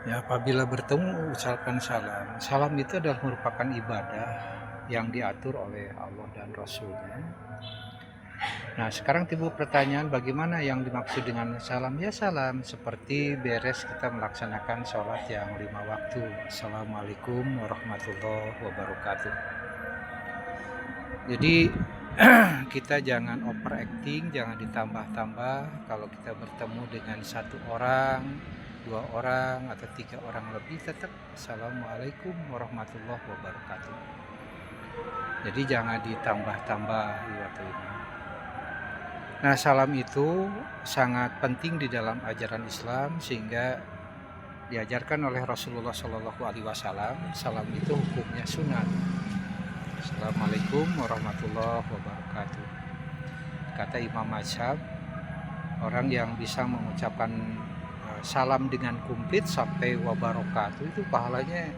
Ya, apabila bertemu ucapkan salam. Salam itu adalah merupakan ibadah yang diatur oleh Allah dan Rasul-Nya. Nah, sekarang timbul pertanyaan bagaimana yang dimaksud dengan salam? Ya salam, seperti beres kita melaksanakan sholat yang 5 waktu. Assalamualaikum warahmatullahi wabarakatuh. Jadi kita jangan overacting, jangan ditambah-tambah. Kalau kita bertemu dengan satu orang, 2 orang, atau 3 orang lebih, tetap Assalamualaikum warahmatullahi wabarakatuh. Jadi jangan ditambah-tambah waktu ini. Nah, salam itu sangat penting di dalam ajaran Islam sehingga diajarkan oleh Rasulullah Shallallahu Alaihi Wasallam. Salam itu hukumnya sunat. Assalamualaikum warahmatullahi wabarakatuh. Kata Imam Mazhab, orang yang bisa mengucapkan salam dengan komplit sampai wabarakatuh itu pahalanya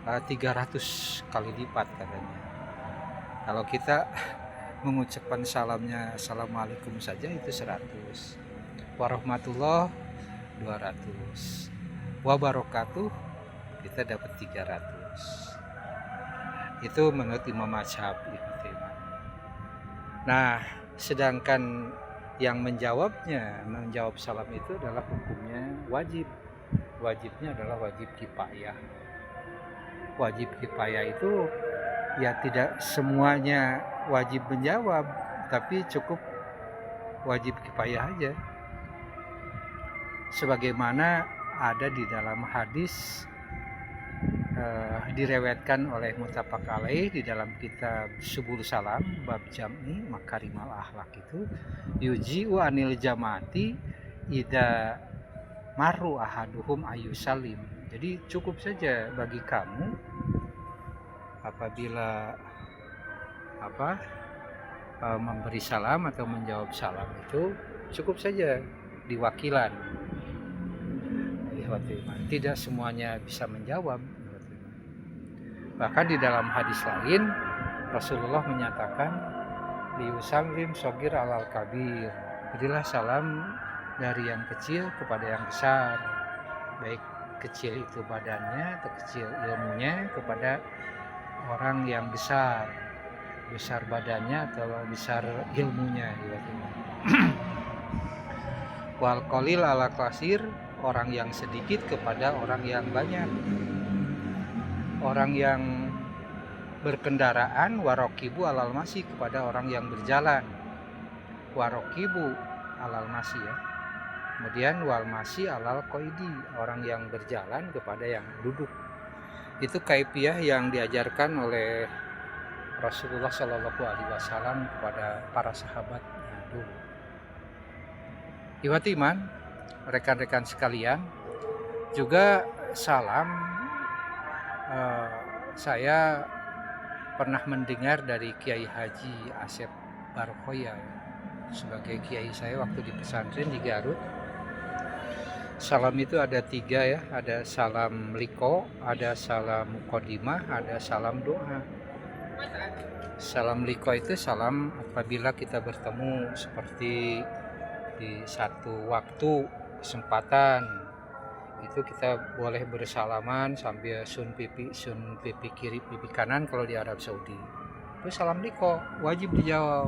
300 kali lipat katanya. Kalau kita mengucapkan salamnya Assalamualaikum saja itu 100, warahmatullah 200, wabarakatuh kita dapat 300. Itu menurut Imam Mazhab Ibnu Taimiyah. Nah, sedangkan yang menjawab salam itu adalah hukumnya wajib. Wajibnya adalah wajib kifayah. Wajib kifayah itu ya tidak semuanya wajib menjawab, tapi cukup wajib kifayah aja. Sebagaimana ada di dalam hadis direwetkan oleh Muttafaq alaih di dalam kitab Subul Salam bab jam'i makarimal akhlak itu, yuji'u anil jamaati ida maru ahaduhum ayusalim. Jadi cukup saja bagi kamu apabila memberi salam atau menjawab salam itu cukup saja diwakilan. Tidak semuanya bisa menjawab. Bahkan di dalam hadis lain Rasulullah menyatakan liusallim sogir alal kabir. Berilah salam dari yang kecil kepada yang besar, baik kecil itu badannya atau kecil ilmunya, kepada orang yang besar badannya atau besar ilmunya. Wal qalil ala kasir, orang yang sedikit kepada orang yang banyak. Orang yang berkendaraan, warokibu alal masih, kepada orang yang berjalan. Warokibu alal masih ya. Kemudian wal masih alal qaidi, orang yang berjalan kepada yang duduk. Itu kaifiah yang diajarkan oleh Rasulullah Shallallahu Alaihi Wasallam kepada para sahabatnya dulu. Ikhwati iman, rekan-rekan sekalian, juga salam saya pernah mendengar dari Kiai Haji Asep Barkhoya sebagai kiai saya waktu di pesantren di Garut. Salam itu ada 3 ya, ada salam liko, ada salam muqaddimah, ada salam doa. Salam liko itu salam apabila kita bertemu seperti di satu waktu kesempatan, itu kita boleh bersalaman sambil sun pipi kiri pipi kanan kalau di Arab Saudi. Itu salam liko, wajib dijawab.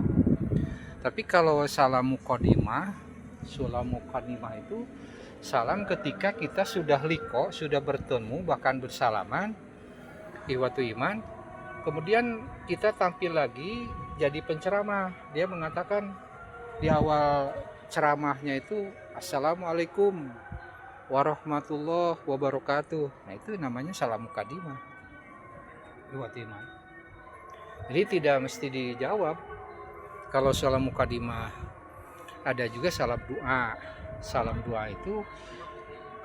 Tapi kalau salam muqaddimah itu salam ketika kita sudah liko, sudah bertemu bahkan bersalaman, ikhwatu iman, kemudian kita tampil lagi jadi penceramah. Dia mengatakan di awal ceramahnya itu Assalamualaikum warahmatullahi wabarakatuh. Nah, itu namanya salam muqaddimah. Ikhwatu iman. Jadi tidak mesti dijawab. Kalau salam muqaddimah ada juga salam doa. Salam doa itu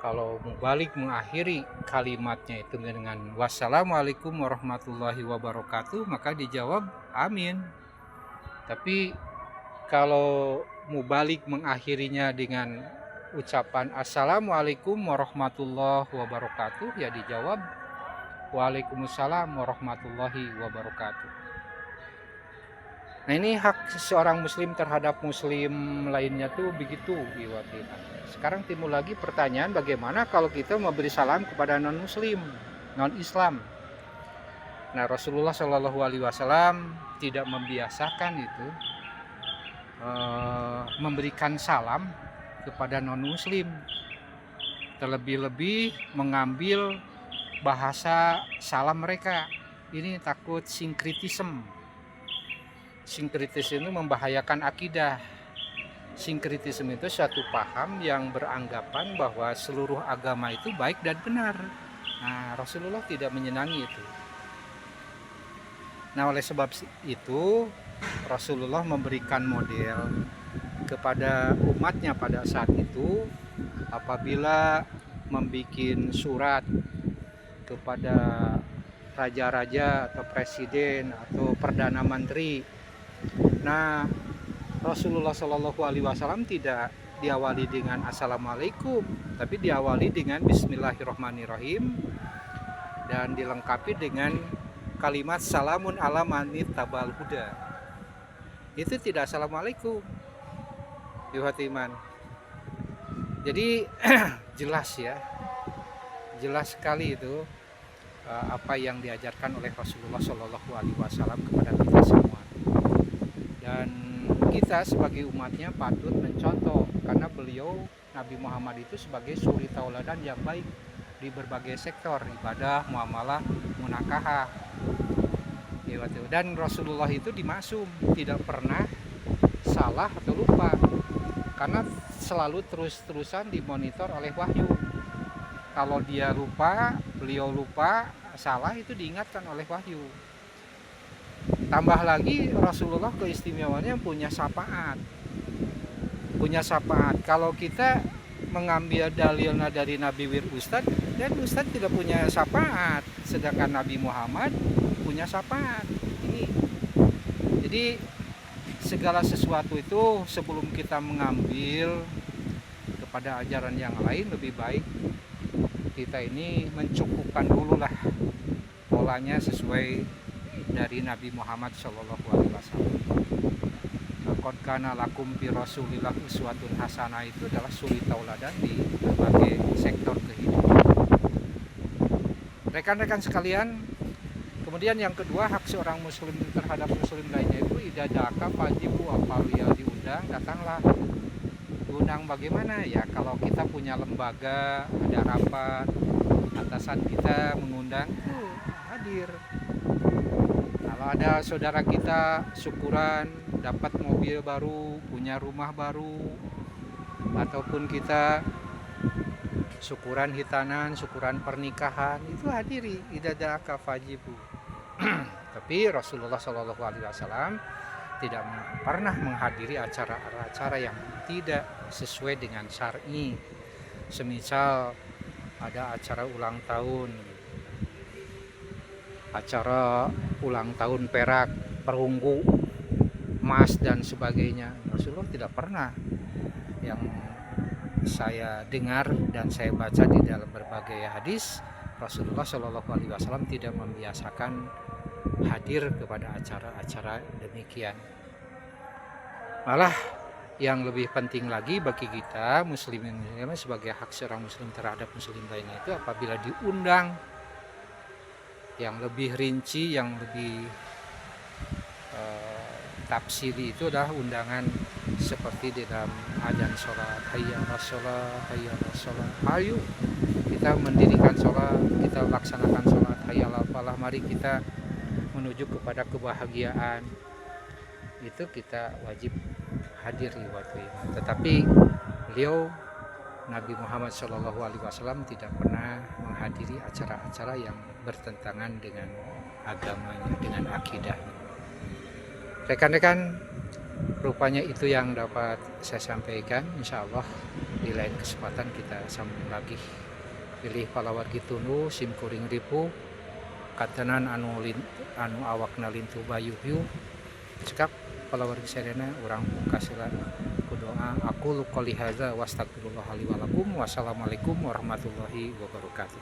kalau mubalik mengakhiri kalimatnya itu dengan wassalamualaikum warahmatullahi wabarakatuh, maka dijawab amin. Tapi kalau mubalik mengakhirinya dengan ucapan assalamualaikum warahmatullahi wabarakatuh, ya dijawab waalaikumsalam warahmatullahi wabarakatuh. Nah ini hak seorang muslim terhadap muslim lainnya tuh begitu diwakilkan. Sekarang timbul lagi pertanyaan, bagaimana kalau kita memberi salam kepada non muslim, non Islam. Nah Rasulullah Shallallahu Alaihi Wasallam tidak membiasakan itu memberikan salam kepada non muslim, terlebih-lebih mengambil bahasa salam mereka. Ini takut sinkritisme. Sinkritisme itu membahayakan akidah. Sinkritisme itu suatu paham yang beranggapan bahwa seluruh agama itu baik dan benar. Nah, Rasulullah tidak menyenangi itu. Nah, oleh sebab itu Rasulullah memberikan model kepada umatnya pada saat itu, apabila membuat surat kepada raja-raja atau presiden atau perdana menteri. Nah, Rasulullah Shallallahu Alaihi Wasallam tidak diawali dengan Assalamualaikum, tapi diawali dengan Bismillahirrahmanirrahim dan dilengkapi dengan kalimat Salamun ala manit tabal huda. Itu tidak Assalamualaikum, iman. Jadi jelas ya, jelas sekali itu apa yang diajarkan oleh Rasulullah Shallallahu Alaihi Wasallam kepada kita semua. Dan kita sebagai umatnya patut mencontoh, karena beliau Nabi Muhammad itu sebagai suri tauladan yang baik di berbagai sektor ibadah, muamalah, munakahah. Dan Rasulullah itu dimaksum, tidak pernah salah atau lupa, karena selalu terus-terusan dimonitor oleh wahyu. Kalau dia lupa, beliau lupa, salah, itu diingatkan oleh wahyu. Tambah lagi Rasulullah keistimewaannya punya syafaat. Kalau kita mengambil dalilnya dari Nabi Wir Ustadz, dan Ustadz tidak punya syafaat, sedangkan Nabi Muhammad punya syafaat. Ini jadi segala sesuatu itu sebelum kita mengambil kepada ajaran yang lain, lebih baik kita ini mencukupkan dulu lah polanya sesuai dari Nabi Muhammad Shallallahu Alaihi Wasallam. Qad kana lakum fi Rasulillah uswatun hasanah itu adalah suri tauladan di berbagai sektor kehidupan. Rekan-rekan sekalian, kemudian yang kedua, hak seorang muslim terhadap muslim lainnya itu idadaka fajibu, apabila diundang datanglah. Diundang bagaimana ya? Kalau kita punya lembaga, ada rapat, atasan kita mengundang, hadir. Kalau ada saudara kita syukuran dapat mobil baru, punya rumah baru, ataupun kita syukuran hitanan, syukuran pernikahan, itu hadiri, idadaka fajibu. Tapi Rasulullah Shallallahu Alaihi Wasallam tidak pernah menghadiri acara-acara yang tidak sesuai dengan syar'i. Semisal ada acara ulang tahun, perak, perunggu, emas dan sebagainya. Rasulullah tidak pernah, yang saya dengar dan saya baca di dalam berbagai hadis, Rasulullah Shallallahu Alaihi Wasallam tidak membiasakan hadir kepada acara-acara demikian. Malah yang lebih penting lagi bagi kita muslimin sebagai hak seorang muslim terhadap muslim lainnya itu, apabila diundang yang lebih rinci, yang lebih tafsiri, itu adalah undangan seperti di dalam azan sholat, hayya ala sholat, hayya ala sholat, ayo kita mendirikan sholat, kita laksanakan sholat, hayya ala falah, mari kita menuju kepada kebahagiaan. Itu kita wajib hadir waktu itu. Tetapi beliau Nabi Muhammad Shallallahu Alaihi Wasallam tidak pernah menghadiri acara-acara yang bertentangan dengan agamanya, dengan akidahnya. Rekan-rekan, rupanya itu yang dapat saya sampaikan. Insya Allah di lain kesempatan kita sambung lagi. Pilih palawargi tunu sim kuring ripu katanan anu awakna lintu bayuhyu cekap palawargi serena urang kasilan kudoa aku qouli hadza wastagfirullah li wa lakum. Wassalamualaikum warahmatullahi wabarakatuh.